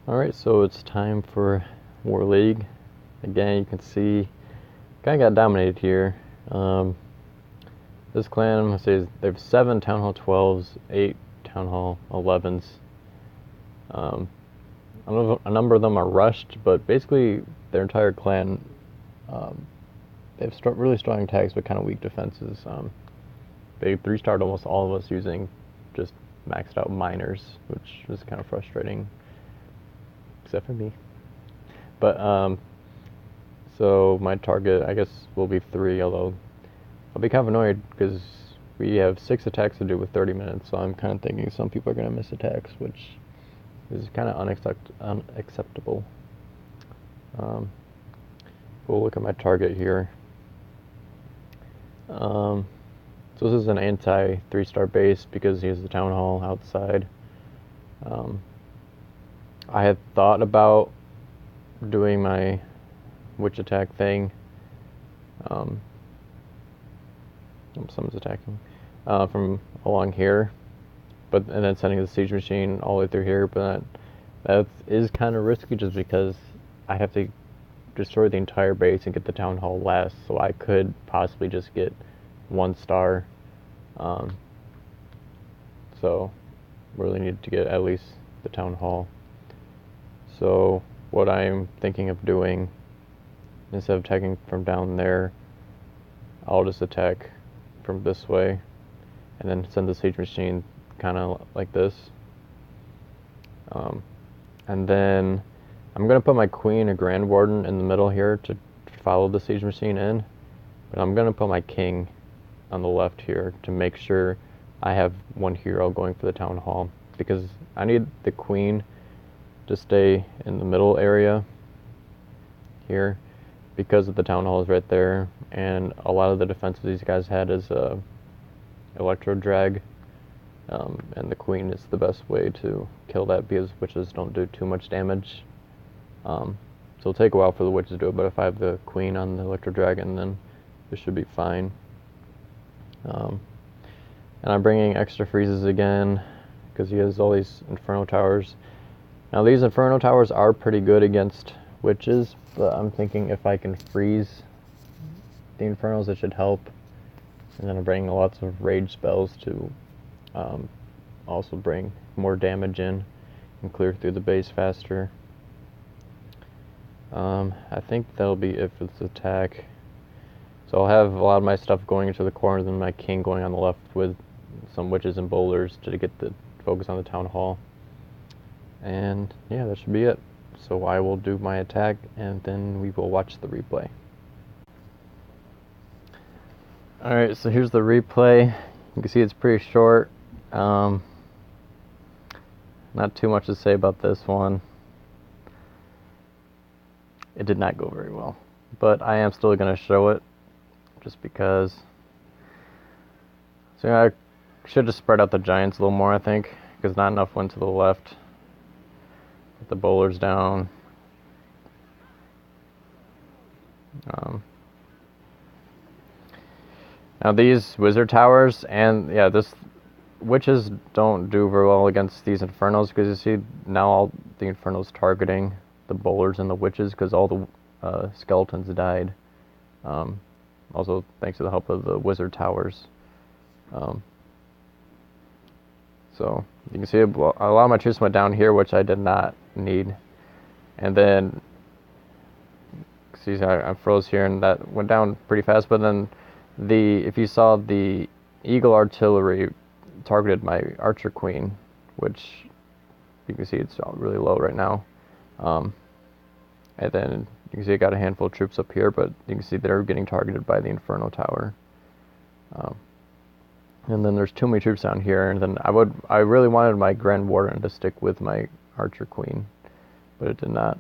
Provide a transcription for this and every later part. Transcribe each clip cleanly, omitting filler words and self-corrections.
Alright, so it's time for War League. Again, you can see, kind of got dominated here. This clan, I'm going to say, they have 7 Town Hall 12s, 8 Town Hall 11s. A number of them are rushed, but basically their entire clan, they have really strong attacks but kind of weak defenses. They 3-starred almost all of us using just maxed out miners, which is kind of frustrating, except for me. But so my target, I guess, will be 3, although I'll be kind of annoyed because we have 6 attacks to do with 30 minutes, so I'm kind of thinking some people are going to miss attacks, which is kind of unacceptable. We'll look at my target here. So this is an anti 3-star base because he has the town hall outside. I had thought about doing my witch attack thing. Someone's attacking from along here, and then sending the siege machine all the way through here. But that is kind of risky, just because I have to destroy the entire base and get the town hall last. So I could possibly just get 1 star. So really need to get at least the town hall. So what I'm thinking of doing, instead of attacking from down there, I'll just attack from this way and then send the siege machine kind of like this. And then I'm going to put my queen and grand warden in the middle here to follow the siege machine in, but I'm going to put my king on the left here to make sure I have 1 hero going for the town hall, because I need the queen to stay in the middle area here because of the town hall is right there, and a lot of the defenses these guys had is electro drag, and the queen is the best way to kill that because witches don't do too much damage. So it'll take a while for the witches to do it, but if I have the queen on the electro dragon, then this should be fine. And I'm bringing extra freezes again because he has all these inferno towers. Now these inferno towers are pretty good against witches, but I'm thinking if I can freeze the infernos, it should help. And then I'm bringing lots of rage spells to also bring more damage in and clear through the base faster. I think that'll be it for this attack. So I'll have a lot of my stuff going into the corners and my king going on the left with some witches and boulders to get the focus on the town hall. And yeah, that should be it. So I will do my attack and then we will watch the replay. Alright, so here's the replay. You can see it's pretty short. Not too much to say about this one. It did not go very well, but I am still going to show it just because. So I should have spread out the giants a little more, I think, because not enough went to the left. Put the bowlers down. Now these wizard towers, and yeah, this witches don't do very well against these infernos, because you see now all the infernos targeting the bowlers and the witches because all the skeletons died. Also thanks to the help of the wizard towers. So you can see a lot of my troops went down here, which I did not need. And then see, I froze here, and that went down pretty fast. But then if you saw, the eagle artillery targeted my archer queen, which you can see it's really low right now. And then you can see I got a handful of troops up here, but you can see they're getting targeted by the inferno tower. And then there's too many troops down here, and then I really wanted my grand warden to stick with my archer queen, but it did not.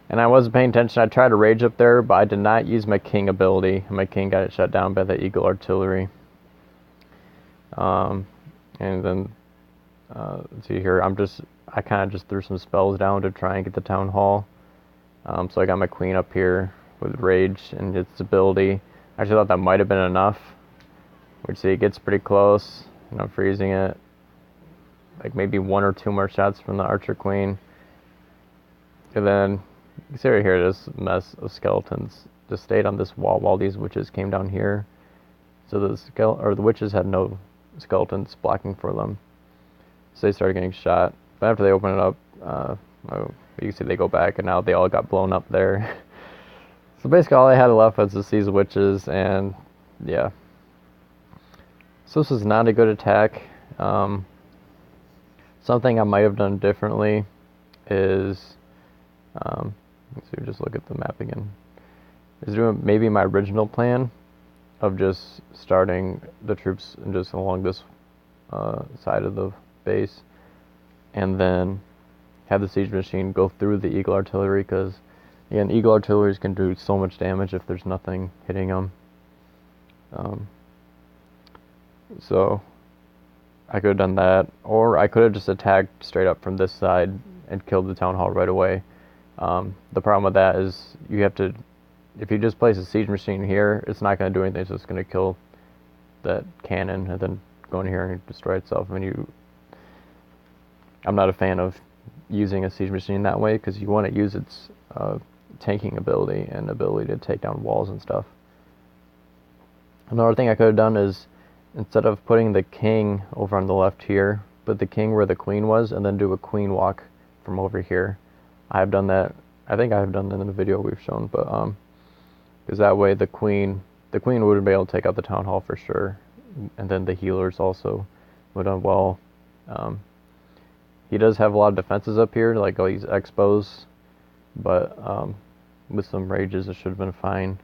And I wasn't paying attention. I tried to rage up there, but I did not use my king ability, and my king got shut down by the eagle artillery. And then let's see here, I kind of just threw some spells down to try and get the town hall. So I got my queen up here with rage and its ability. I actually thought that might have been enough. Which, see, it gets pretty close, and I'm freezing it. like maybe 1 or 2 more shots from the Archer Queen. And then you see right here, this mess of skeletons just stayed on this wall while these witches came down here. So the witches had no skeletons blocking for them, so they started getting shot. But after they open it up, you can see they go back, and now they all got blown up there. So basically, all I had left was just these witches, and yeah. So this was not a good attack. Something I might have done differently is, let's see, just look at the map again. Is doing maybe my original plan of just starting the troops and just along this side of the base, and then have the siege machine go through the Eagle artillery, because again, Eagle artillery can do so much damage if there's nothing hitting them. So I could have done that, or I could have just attacked straight up from this side and killed the town hall right away. The problem with that is you have to, if you just place a siege machine here, it's not going to do anything. It's just going to kill that cannon and then go in here and destroy itself. I'm not a fan of using a siege machine that way, because you want to use its tanking ability and ability to take down walls and stuff. Another thing I could have done is, instead of putting the king over on the left here, put the king where the queen was, and then do a queen walk from over here. I have done that. I think I have done that in the video we've shown, but because that way the queen would be able to take out the town hall for sure, and then the healers also would have done well. He does have a lot of defenses up here, like all these expos, but with some rages it should have been fine.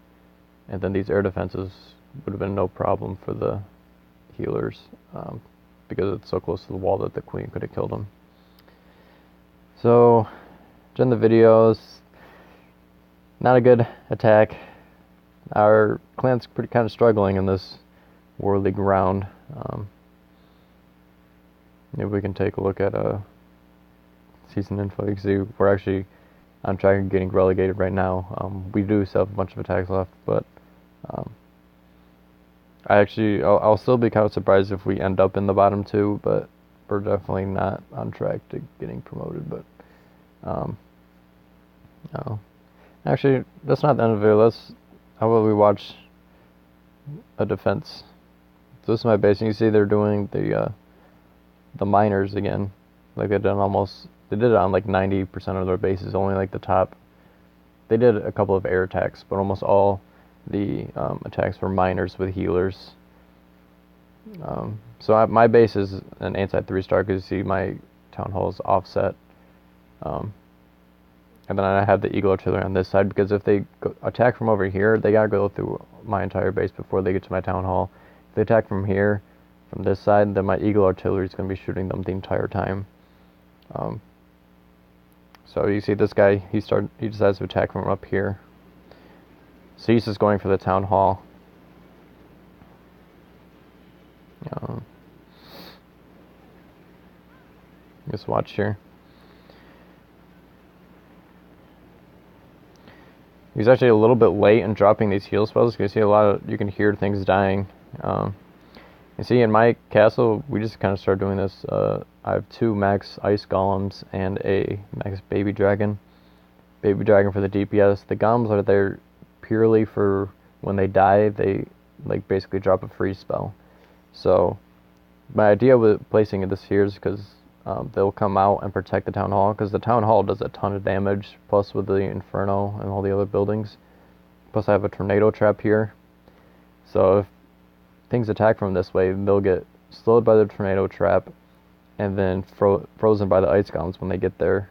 And then these air defenses would have been no problem for the healers, because it's so close to the wall that the queen could have killed him. So, in the videos, not a good attack. Our clan's kind of struggling in this War League round. Maybe we can take a look at season info. You can see we're actually on track of getting relegated right now. We do still have a bunch of attacks left, but I'll still be kind of surprised if we end up in the bottom 2, but we're definitely not on track to getting promoted. But no. Actually, that's not the end of it. How about we watch a defense? So this is my base, and you see they're doing the miners again. Like they did it on like 90% of their bases, only like the top. They did a couple of air attacks, but almost all the attacks were miners with healers. So my base is an anti 3-star, because you see my town hall is offset. And then I have the Eagle artillery on this side, because if they attack from over here, they gotta go through my entire base before they get to my town hall. If they attack from here, from this side, then my Eagle artillery is gonna be shooting them the entire time. So you see this guy, he decides to attack from up here. So he's just going for the town hall. Just watch here. He's actually a little bit late in dropping these heal spells. You see you can hear things dying. You see in my castle, we just kind of started doing this. I have 2 max ice golems and a max baby dragon. Baby dragon for the DPS. The golems are there purely for when they die, they like basically drop a freeze spell. So my idea with placing this here is because they'll come out and protect the town hall, because the town hall does a ton of damage, plus with the inferno and all the other buildings. Plus I have a tornado trap here, so if things attack from this way, they'll get slowed by the tornado trap and then frozen by the ice golems when they get there,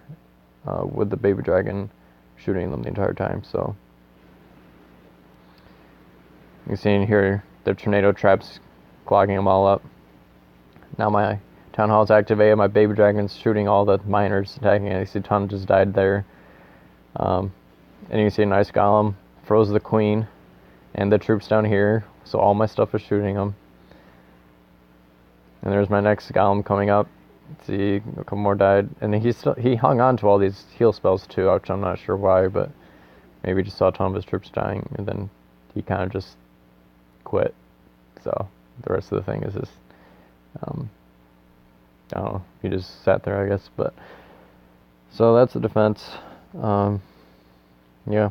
with the baby dragon shooting them the entire time. So you can see in here the tornado traps clogging them all up. Now my town hall is activated, my baby dragon's shooting all the miners attacking it. You see ton just died there. And you can see a nice golem froze the queen and the troops down here, so all my stuff is shooting them. And there's my next golem coming up. Let's see, a couple more died, and he hung on to all these heal spells too, which I'm not sure why, but maybe he just saw a ton of his troops dying, and then he kind of just quit. So the rest of the thing is just I don't know, he just sat there, I guess. But so that's the defense. Yeah,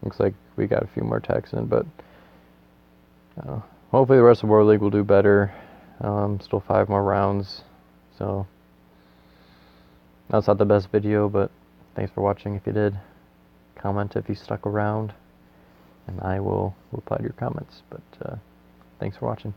looks like we got a few more attacks in, but hopefully the rest of War League will do better. Still 5 more rounds, so that's not the best video, but thanks for watching. If you did, comment if you stuck around, and I will reply to your comments. But thanks for watching.